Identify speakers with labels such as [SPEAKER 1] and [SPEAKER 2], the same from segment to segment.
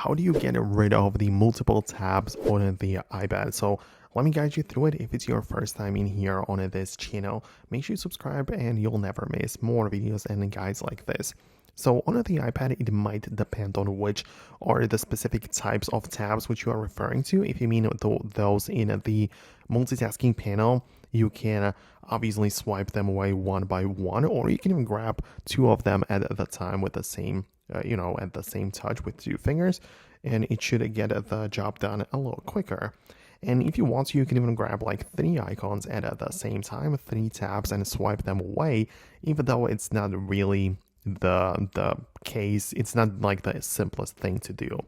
[SPEAKER 1] how do you get rid of the multiple tabs on the iPad? So let me guide you through it. If it's your first time in here on this channel, make sure you subscribe and you'll never miss more videos and guides like this. So on the iPad, it might depend on which are the specific types of tabs which you are referring to. If you mean those in the multitasking panel, you can obviously swipe them away one by one, or you can even grab two of them at the time with the same, at the same touch with two fingers, and it should get the job done a little quicker. And if you want to, you can even grab like three icons at the same time, three tabs, and swipe them away, even though it's not really the case. It's not like the simplest thing to do.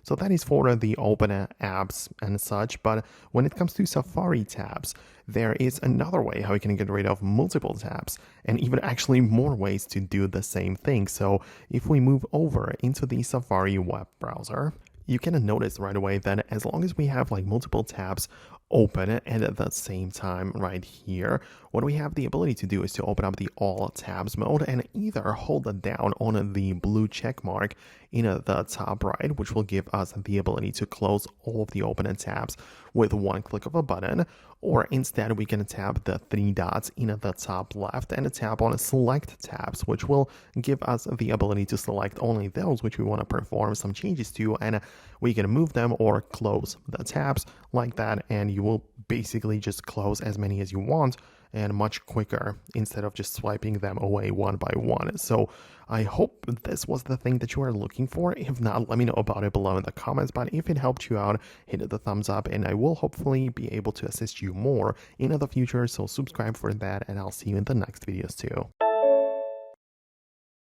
[SPEAKER 1] So that is for the open apps and such. But when it comes to Safari tabs, there is another way how you can get rid of multiple tabs, and even actually more ways to do the same thing. So if we move over into the Safari web browser, you can notice right away that as long as we have like multiple tabs open at the same time right here, what we have the ability to do is to open up the all tabs mode and either hold it down on the blue check mark in the top right, which will give us the ability to close all of the open tabs with one click of a button, or instead we can tap the three dots in the top left and tap on select tabs, which will give us the ability to select only those which we want to perform some changes to, and we can move them or close the tabs like that, and you will basically just close as many as you want and much quicker instead of just swiping them away one by one. So I hope this was the thing that you are looking for. If not, let me know about it below in the comments. But if it helped you out, hit the thumbs up, and I will hopefully be able to assist you more in the future. So subscribe for that, and I'll see you in the next videos too.